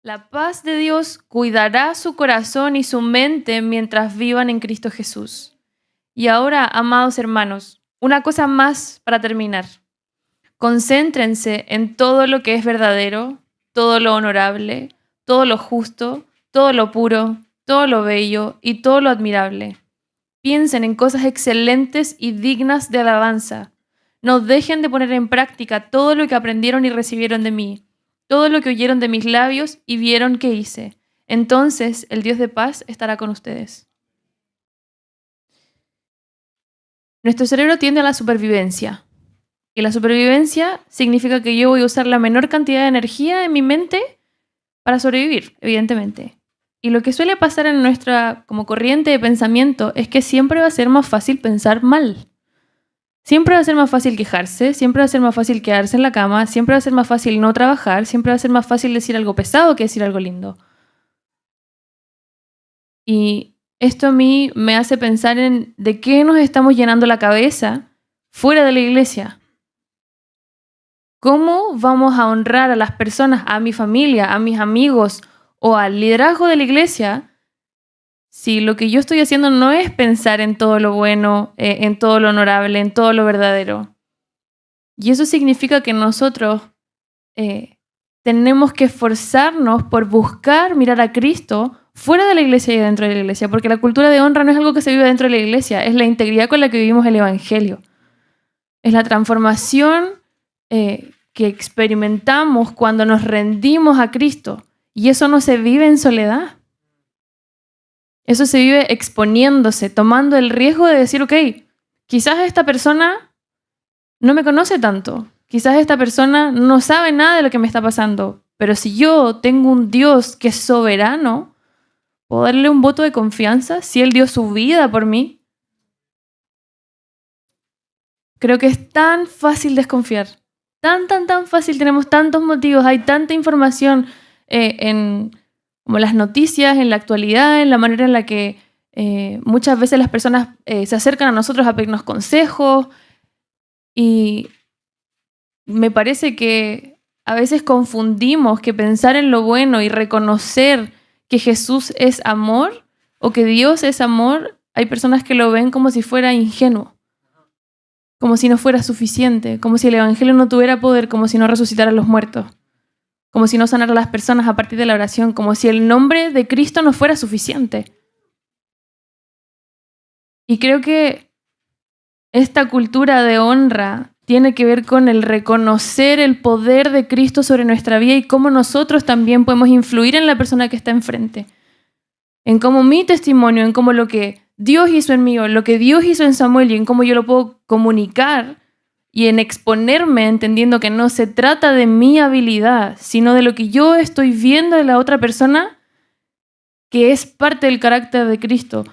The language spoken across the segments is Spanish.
La paz de Dios cuidará su corazón y su mente mientras vivan en Cristo Jesús. Y ahora, amados hermanos, una cosa más para terminar. Concéntrense en todo lo que es verdadero, todo lo honorable, todo lo justo, todo lo puro, todo lo bello y todo lo admirable. Piensen en cosas excelentes y dignas de alabanza. No dejen de poner en práctica todo lo que aprendieron y recibieron de mí, todo lo que oyeron de mis labios y vieron que hice. Entonces el Dios de paz estará con ustedes. Nuestro cerebro tiende a la supervivencia. Y la supervivencia significa que yo voy a usar la menor cantidad de energía en mi mente para sobrevivir, evidentemente. Y lo que suele pasar en nuestra como corriente de pensamiento es que siempre va a ser más fácil pensar mal. Siempre va a ser más fácil quejarse, siempre va a ser más fácil quedarse en la cama, siempre va a ser más fácil no trabajar, siempre va a ser más fácil decir algo pesado que decir algo lindo. Y esto a mí me hace pensar en de qué nos estamos llenando la cabeza fuera de la iglesia. ¿Cómo vamos a honrar a las personas, a mi familia, a mis amigos o al liderazgo de la iglesia si lo que yo estoy haciendo no es pensar en todo lo bueno, en todo lo honorable, en todo lo verdadero? Y eso significa que nosotros tenemos que esforzarnos por buscar mirar a Cristo fuera de la iglesia y dentro de la iglesia, porque la cultura de honra no es algo que se vive dentro de la iglesia, es la integridad con la que vivimos el Evangelio. Es la transformación que experimentamos cuando nos rendimos a Cristo. Y eso no se vive en soledad. Eso se vive exponiéndose, tomando el riesgo de decir, ok, quizás esta persona no me conoce tanto, quizás esta persona no sabe nada de lo que me está pasando, pero si yo tengo un Dios que es soberano, ¿puedo darle un voto de confianza si Él dio su vida por mí? Creo que es tan fácil desconfiar. Tan fácil, tenemos tantos motivos, hay tanta información en como las noticias, en la actualidad, en la manera en la que muchas veces las personas se acercan a nosotros a pedirnos consejos, y me parece que a veces confundimos que pensar en lo bueno y reconocer que Jesús es amor o que Dios es amor, hay personas que lo ven como si fuera ingenuo, como si no fuera suficiente, como si el Evangelio no tuviera poder, como si no resucitara a los muertos, como si no sanara a las personas a partir de la oración, como si el nombre de Cristo no fuera suficiente. Y creo que esta cultura de honra tiene que ver con el reconocer el poder de Cristo sobre nuestra vida y cómo nosotros también podemos influir en la persona que está enfrente. En cómo mi testimonio, en cómo lo que Dios hizo en mí, o lo que Dios hizo en Samuel y en cómo yo lo puedo comunicar y en exponerme entendiendo que no se trata de mi habilidad, sino de lo que yo estoy viendo de la otra persona que es parte del carácter de Cristo.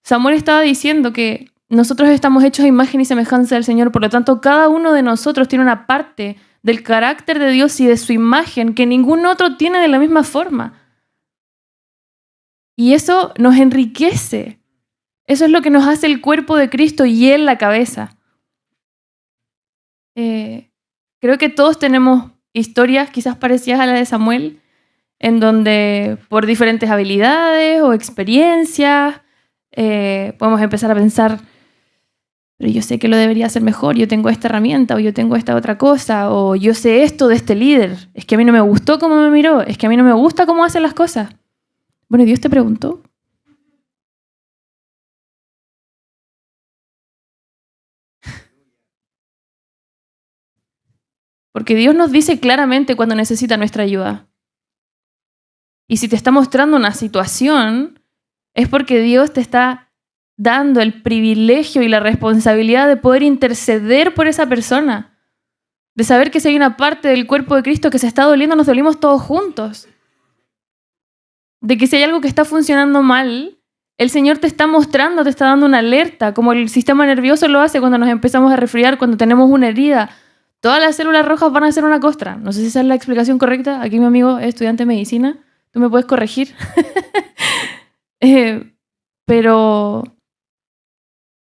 Samuel estaba diciendo que nosotros estamos hechos a imagen y semejanza del Señor, por lo tanto cada uno de nosotros tiene una parte del carácter de Dios y de su imagen que ningún otro tiene de la misma forma. Y eso nos enriquece. Eso es lo que nos hace el cuerpo de Cristo y Él la cabeza. Creo que todos tenemos historias quizás parecidas a la de Samuel, en donde por diferentes habilidades o experiencias podemos empezar a pensar, pero yo sé que lo debería hacer mejor, yo tengo esta herramienta o yo tengo esta otra cosa, o yo sé esto de este líder, es que a mí no me gustó cómo me miró, es que a mí no me gusta cómo hace las cosas. Bueno, Dios te preguntó. Porque Dios nos dice claramente cuando necesita nuestra ayuda. Y si te está mostrando una situación, es porque Dios te está dando el privilegio y la responsabilidad de poder interceder por esa persona. De saber que si hay una parte del cuerpo de Cristo que se está doliendo, nos dolimos todos juntos. De que si hay algo que está funcionando mal, el Señor te está mostrando, te está dando una alerta, como el sistema nervioso lo hace cuando nos empezamos a resfriar, cuando tenemos una herida. Todas las células rojas van a hacer una costra. No sé si esa es la explicación correcta. Aquí mi amigo es estudiante de medicina. Tú me puedes corregir. Pero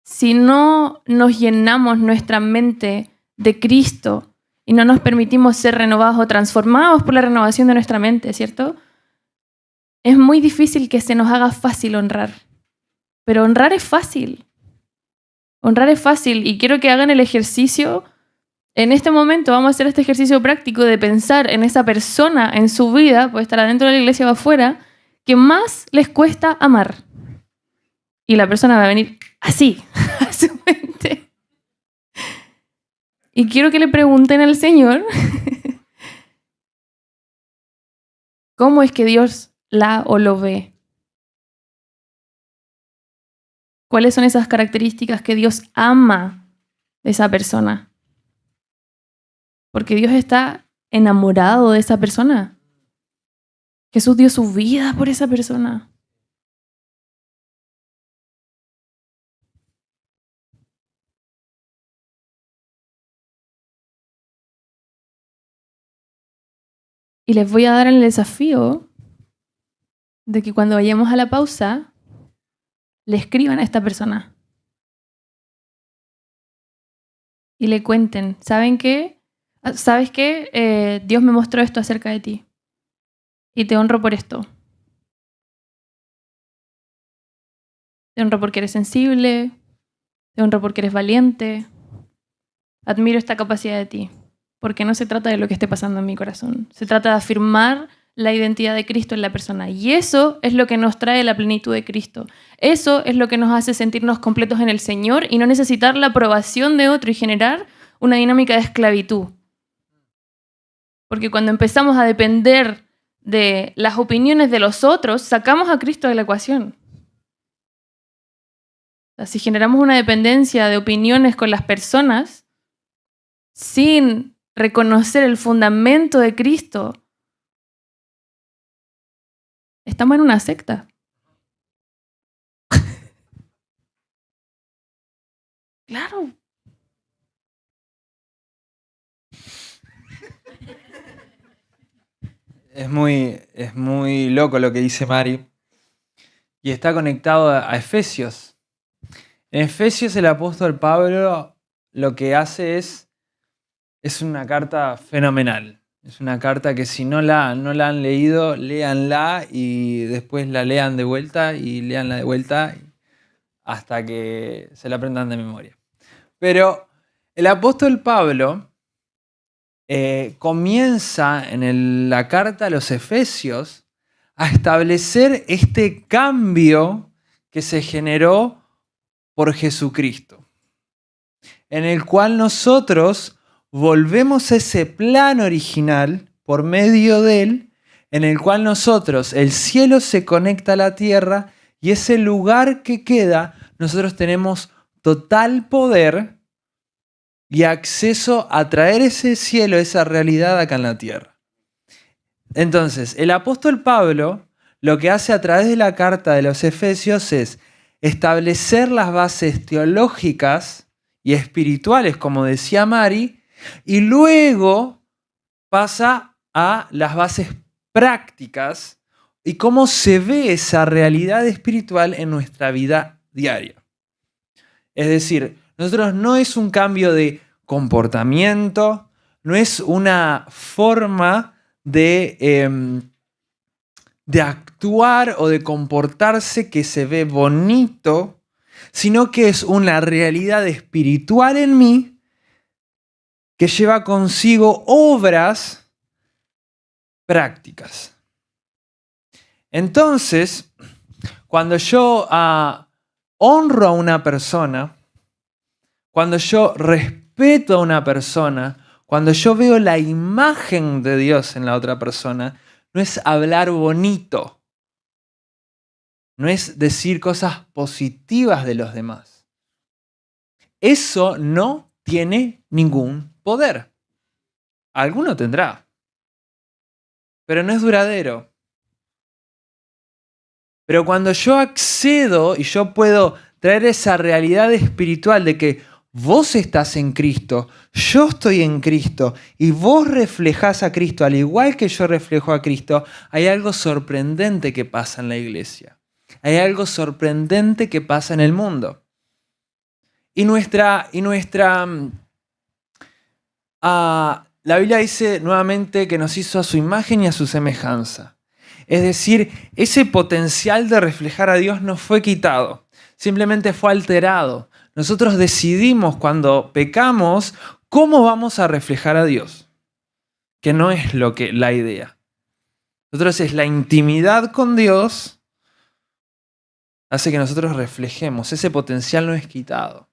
si no nos llenamos nuestra mente de Cristo y no nos permitimos ser renovados o transformados por la renovación de nuestra mente, ¿cierto? es muy difícil que se nos haga fácil honrar. Pero honrar es fácil. Honrar es fácil y quiero que hagan el ejercicio. En este momento vamos a hacer este ejercicio práctico de pensar en esa persona en su vida, puede estar adentro de la iglesia o afuera, que más les cuesta amar. Y la persona va a venir así, a su mente. Y quiero que le pregunten al Señor cómo es que Dios la o lo ve. ¿Cuáles son esas características que Dios ama de esa persona? Porque Dios está enamorado de esa persona. Jesús dio su vida por esa persona. Y les voy a dar el desafío de que cuando vayamos a la pausa, le escriban a esta persona. Y le cuenten, ¿saben qué? ¿Sabes qué? Dios me mostró esto acerca de ti. Y te honro por esto. Te honro porque eres sensible. Te honro porque eres valiente. Admiro esta capacidad de ti. Porque no se trata de lo que esté pasando en mi corazón. Se trata de afirmar la identidad de Cristo en la persona. Y eso es lo que nos trae la plenitud de Cristo. Eso es lo que nos hace sentirnos completos en el Señor y no necesitar la aprobación de otro y generar una dinámica de esclavitud. Porque cuando empezamos a depender de las opiniones de los otros, sacamos a Cristo de la ecuación. O sea, si generamos una dependencia de opiniones con las personas, sin reconocer el fundamento de Cristo, estamos en una secta. Claro. Es muy loco lo que dice Mari. Y está conectado a Efesios. En Efesios el apóstol Pablo lo que hace es una carta fenomenal. Es una carta que si no la han leído, léanla y después la lean de vuelta y léanla de vuelta hasta que se la aprendan de memoria. Pero el apóstol Pablo comienza en la carta a los Efesios a establecer este cambio que se generó por Jesucristo, en el cual nosotros volvemos a ese plan original por medio de él, en el cual nosotros, el cielo se conecta a la tierra y ese lugar que queda, nosotros tenemos total poder y acceso a traer ese cielo, esa realidad acá en la tierra. Entonces, el apóstol Pablo lo que hace a través de la carta de los Efesios es establecer las bases teológicas y espirituales, como decía Mari, y luego pasa a las bases prácticas y cómo se ve esa realidad espiritual en nuestra vida diaria. Es decir, nosotros no es un cambio de comportamiento, no es una forma de actuar o de comportarse que se ve bonito, sino que es una realidad espiritual en mí que lleva consigo obras prácticas. Entonces, cuando yo honro a una persona, cuando yo respeto a una persona, cuando yo veo la imagen de Dios en la otra persona, no es hablar bonito, no es decir cosas positivas de los demás. Eso no tiene ningún poder. Alguno tendrá, pero no es duradero. Pero cuando yo accedo y yo puedo traer esa realidad espiritual de que vos estás en Cristo, yo estoy en Cristo y vos reflejás a Cristo al igual que yo reflejo a Cristo, hay algo sorprendente que pasa en la iglesia. Hay algo sorprendente que pasa en el mundo. La Biblia dice nuevamente que nos hizo a su imagen y a su semejanza. Es decir, ese potencial de reflejar a Dios no fue quitado, simplemente fue alterado. Nosotros decidimos cuando pecamos cómo vamos a reflejar a Dios, que no es la idea. Nosotros es la intimidad con Dios hace que nosotros reflejemos, ese potencial no es quitado.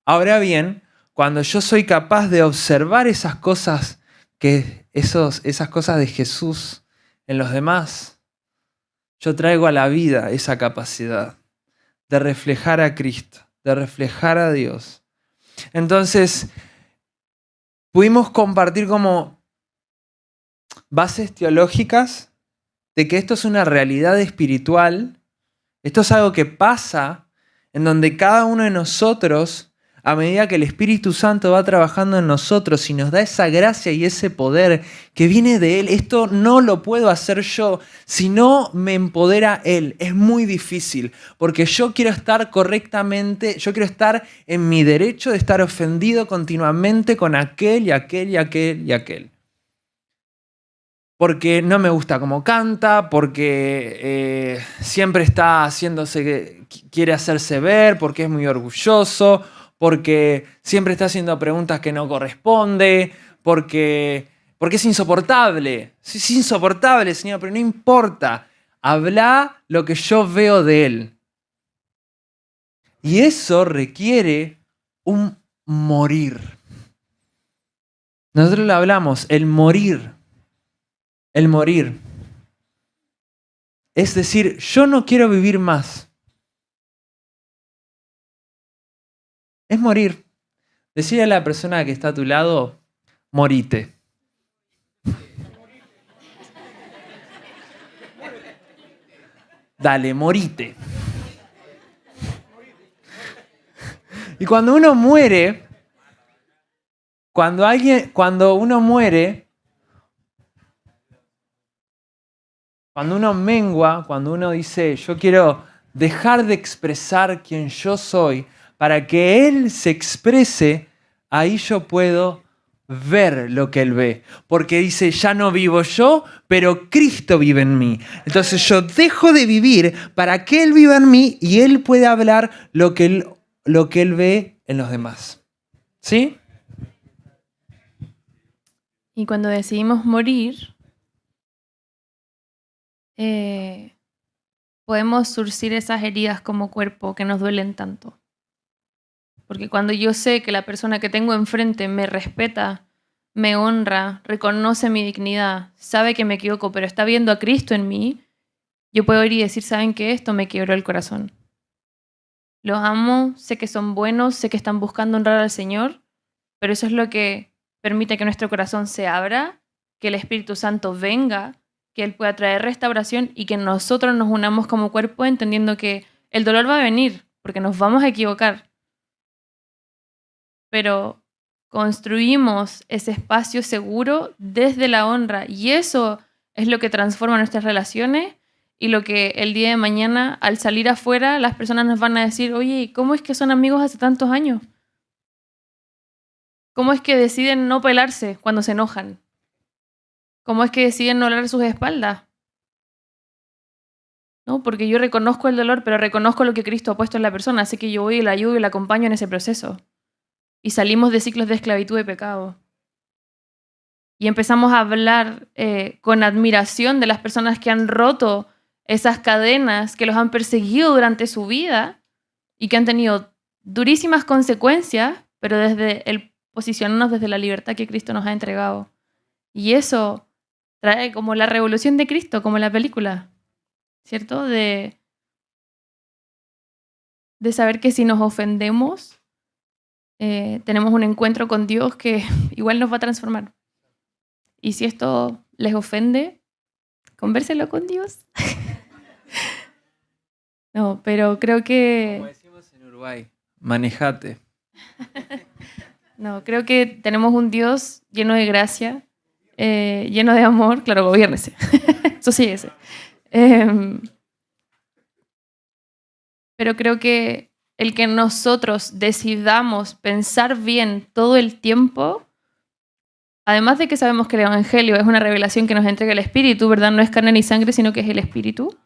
Ahora bien, cuando yo soy capaz de observar esas cosas esas cosas de Jesús en los demás, yo traigo a la vida esa capacidad de reflejar a Cristo, de reflejar a Dios. Entonces, pudimos compartir como bases teológicas de que esto es una realidad espiritual, esto es algo que pasa en donde cada uno de nosotros, a medida que el Espíritu Santo va trabajando en nosotros y nos da esa gracia y ese poder que viene de Él, esto no lo puedo hacer yo, si no me empodera Él. Es muy difícil, porque yo quiero estar correctamente, yo quiero estar en mi derecho de estar ofendido continuamente con aquel y aquel y aquel y aquel. Porque no me gusta cómo canta, porque siempre está quiere hacerse ver, porque es muy orgulloso, porque siempre está haciendo preguntas que no corresponde, porque es insoportable. Es insoportable, Señor, pero no importa. Habla lo que yo veo de Él. Y eso requiere un morir. Nosotros lo hablamos, el morir. El morir. Es decir, yo no quiero vivir más. Es morir. Decirle a la persona que está a tu lado, morite. Dale, morite. Y cuando uno muere, cuando uno muere, cuando uno mengua, cuando uno dice, yo quiero dejar de expresar quién yo soy para que Él se exprese, ahí yo puedo ver lo que Él ve. Porque dice, ya no vivo yo, pero Cristo vive en mí. Entonces yo dejo de vivir para que Él viva en mí y Él pueda hablar lo que Él ve en los demás. ¿Sí? Y cuando decidimos morir, podemos surcir esas heridas como cuerpo que nos duelen tanto. Porque cuando yo sé que la persona que tengo enfrente me respeta, me honra, reconoce mi dignidad, sabe que me equivoco, pero está viendo a Cristo en mí, yo puedo ir y decir, ¿saben qué? Esto me quebró el corazón. Los amo, sé que son buenos, sé que están buscando honrar al Señor, pero eso es lo que permite que nuestro corazón se abra, que el Espíritu Santo venga, que Él pueda traer restauración y que nosotros nos unamos como cuerpo entendiendo que el dolor va a venir, porque nos vamos a equivocar. Pero construimos ese espacio seguro desde la honra y eso es lo que transforma nuestras relaciones y lo que el día de mañana al salir afuera las personas nos van a decir, oye, ¿cómo es que son amigos hace tantos años? ¿Cómo es que deciden no pelarse cuando se enojan? ¿Cómo es que deciden no hablar a sus espaldas? ¿No? Porque yo reconozco el dolor, pero reconozco lo que Cristo ha puesto en la persona, así que yo voy y la ayudo y la acompaño en ese proceso. Y salimos de ciclos de esclavitud y pecado. Y empezamos a hablar con admiración de las personas que han roto esas cadenas que los han perseguido durante su vida y que han tenido durísimas consecuencias, pero desde el posicionarnos desde la libertad que Cristo nos ha entregado. Y eso trae como la revolución de Cristo, como la película, ¿cierto? De saber que si nos ofendemos, tenemos un encuentro con Dios que igual nos va a transformar. Y si esto les ofende, convérselo con Dios. No, pero creo que... Como decimos en Uruguay, manejate. No, creo que tenemos un Dios lleno de gracia, lleno de amor. Claro, gobiérnese. Sosíguese. Pero creo que el que nosotros decidamos pensar bien todo el tiempo además de que sabemos que el Evangelio es una revelación que nos entrega el Espíritu, ¿verdad? No es carne ni sangre, sino que es el Espíritu.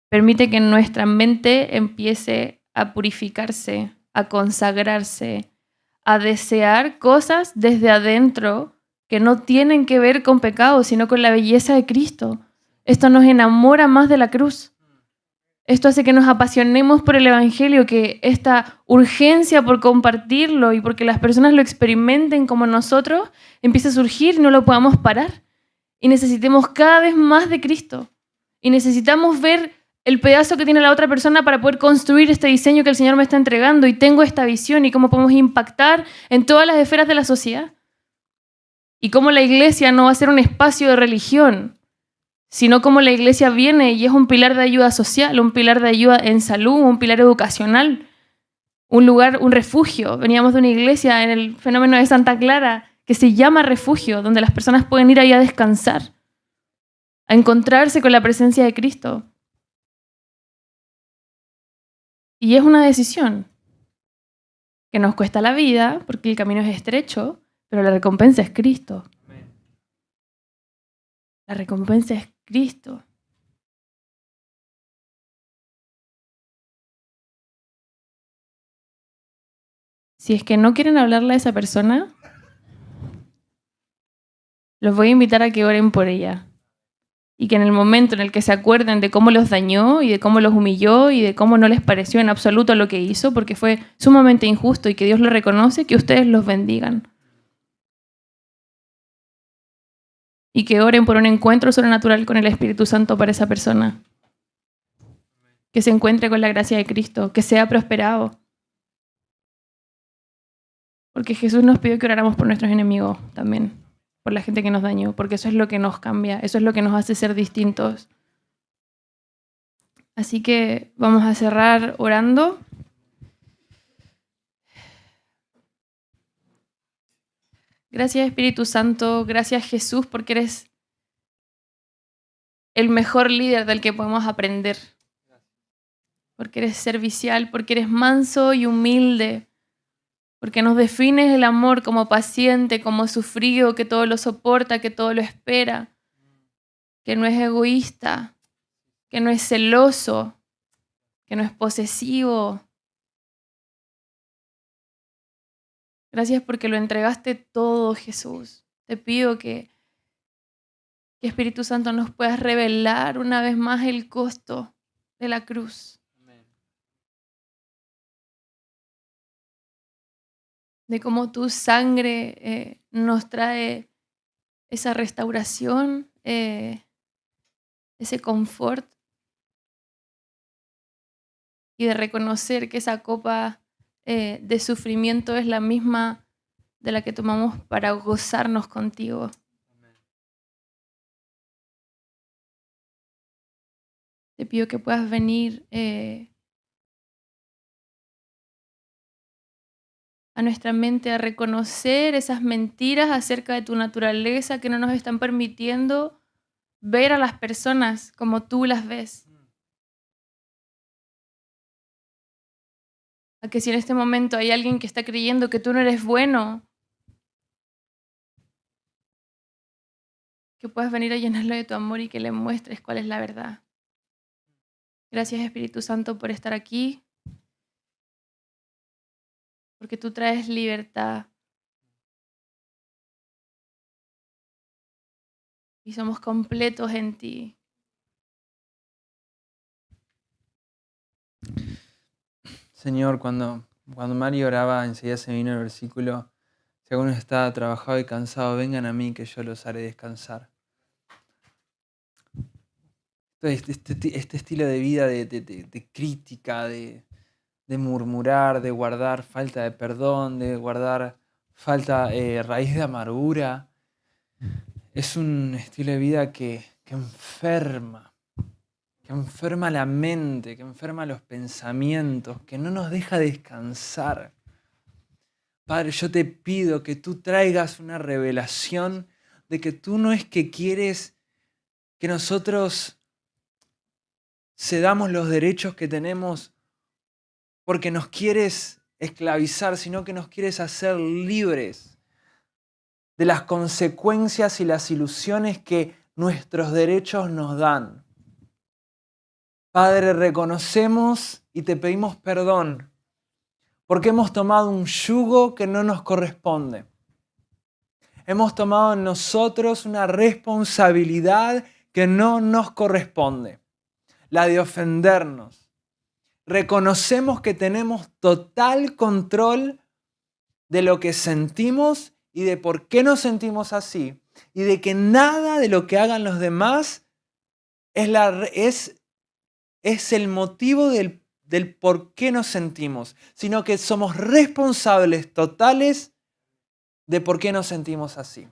Permite que nuestra mente empiece a purificarse, a consagrarse, a desear cosas desde adentro que no tienen que ver con pecado, sino con la belleza de Cristo. Esto nos enamora más de la cruz. Esto hace que nos apasionemos por el Evangelio, que esta urgencia por compartirlo y porque las personas lo experimenten como nosotros empiece a surgir y no lo podamos parar. Y necesitemos cada vez más de Cristo. Y necesitamos ver el pedazo que tiene la otra persona para poder construir este diseño que el Señor me está entregando. Y tengo esta visión y cómo podemos impactar en todas las esferas de la sociedad. Y cómo la iglesia no va a ser un espacio de religión, sino como la iglesia viene y es un pilar de ayuda social, un pilar de ayuda en salud, un pilar educacional, un lugar, un refugio. Veníamos de una iglesia en el fenómeno de Santa Clara que se llama refugio, donde las personas pueden ir ahí a descansar, a encontrarse con la presencia de Cristo. Y es una decisión que nos cuesta la vida, porque el camino es estrecho, pero la recompensa es Cristo. La recompensa es Cristo. Si es que no quieren hablarle a esa persona, los voy a invitar a que oren por ella. Y que en el momento en el que se acuerden de cómo los dañó y de cómo los humilló y de cómo no les pareció en absoluto lo que hizo, porque fue sumamente injusto y que Dios lo reconoce, que ustedes los bendigan. Y que oren por un encuentro sobrenatural con el Espíritu Santo para esa persona. Que se encuentre con la gracia de Cristo, que sea prosperado. Porque Jesús nos pidió que oráramos por nuestros enemigos también, por la gente que nos dañó, porque eso es lo que nos cambia, eso es lo que nos hace ser distintos. Así que vamos a cerrar orando. Gracias Espíritu Santo, gracias Jesús, porque eres el mejor líder del que podemos aprender. Porque eres servicial, porque eres manso y humilde. Porque nos defines el amor como paciente, como sufrido, que todo lo soporta, que todo lo espera, que no es egoísta, que no es celoso, que no es posesivo. Gracias porque lo entregaste todo, Jesús. Te pido que Espíritu Santo nos puedas revelar una vez más el costo de la cruz. De cómo tu sangre nos trae esa restauración, ese confort, y de reconocer que esa copa de sufrimiento es la misma de la que tomamos para gozarnos contigo. Te pido que puedas venir a nuestra mente a reconocer esas mentiras acerca de tu naturaleza que no nos están permitiendo ver a las personas como tú las ves. A que si en este momento hay alguien que está creyendo que tú no eres bueno, que puedas venir a llenarlo de tu amor y que le muestres cuál es la verdad. Gracias Espíritu Santo por estar aquí, porque tú traes libertad. Y somos completos en ti. Señor, cuando Mario oraba, enseguida se vino el versículo: si alguno está trabajado y cansado, vengan a mí que yo los haré descansar. Este estilo de vida de crítica, de murmurar, de guardar falta de perdón, de guardar raíz de amargura, es un estilo de vida que enferma la mente, que enferma los pensamientos, que no nos deja descansar. Padre, yo te pido que tú traigas una revelación de que tú no es que quieres que nosotros cedamos los derechos que tenemos porque nos quieres esclavizar, sino que nos quieres hacer libres. de las consecuencias y las ilusiones que nuestros derechos nos dan. Padre, reconocemos y te pedimos perdón porque hemos tomado un yugo que no nos corresponde. Hemos tomado en nosotros una responsabilidad que no nos corresponde, la de ofendernos. Reconocemos que tenemos total control de lo que sentimos y de por qué nos sentimos así, y de que nada de lo que hagan los demás es el motivo del por qué nos sentimos, sino que somos responsables totales de por qué nos sentimos así.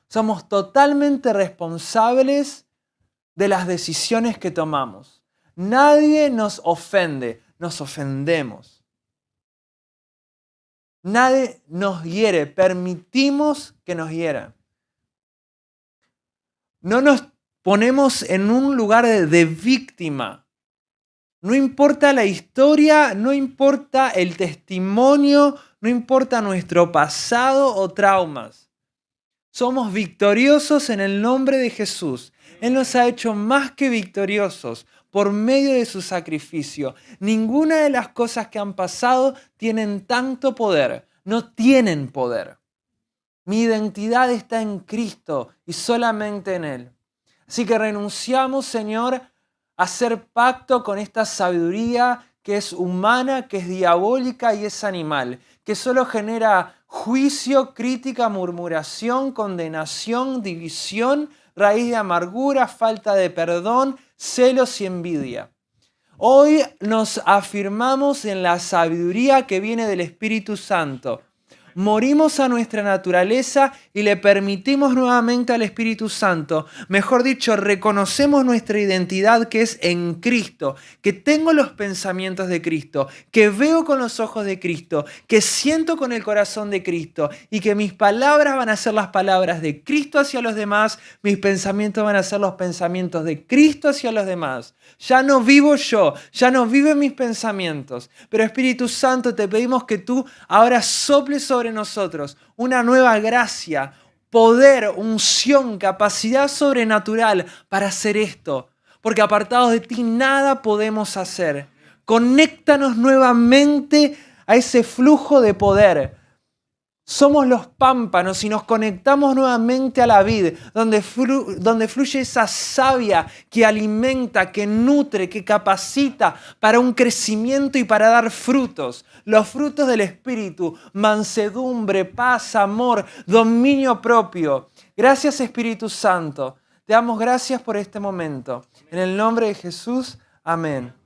Somos totalmente responsables de las decisiones que tomamos. Nadie nos ofende, nos ofendemos. Nadie nos hiere, permitimos que nos hieran. No nos ponemos en un lugar de víctima. No importa la historia, no importa el testimonio, no importa nuestro pasado o traumas. Somos victoriosos en el nombre de Jesús. Él nos ha hecho más que victoriosos por medio de su sacrificio. Ninguna de las cosas que han pasado tienen tanto poder. No tienen poder. Mi identidad está en Cristo y solamente en Él. Así que renunciamos, Señor, a hacer pacto con esta sabiduría que es humana, que es diabólica y es animal, que solo genera juicio, crítica, murmuración, condenación, división, raíz de amargura, falta de perdón, celos y envidia. Hoy nos afirmamos en la sabiduría que viene del Espíritu Santo. Morimos a nuestra naturaleza y le permitimos nuevamente al Espíritu Santo. Mejor dicho, reconocemos nuestra identidad que es en Cristo, que tengo los pensamientos de Cristo, que veo con los ojos de Cristo, que siento con el corazón de Cristo y que mis palabras van a ser las palabras de Cristo hacia los demás, mis pensamientos van a ser los pensamientos de Cristo hacia los demás. Ya no vivo yo, ya no viven mis pensamientos, pero Espíritu Santo, te pedimos que tú ahora soples sobre nosotros una nueva gracia, poder, unción, capacidad sobrenatural para hacer esto, porque apartados de ti nada podemos hacer. Conéctanos nuevamente a ese flujo de poder. Somos los pámpanos y nos conectamos nuevamente a la vid, donde fluye esa savia que alimenta, que nutre, que capacita para un crecimiento y para dar frutos. Los frutos del Espíritu: mansedumbre, paz, amor, dominio propio. Gracias, Espíritu Santo. Te damos gracias por este momento. En el nombre de Jesús, amén.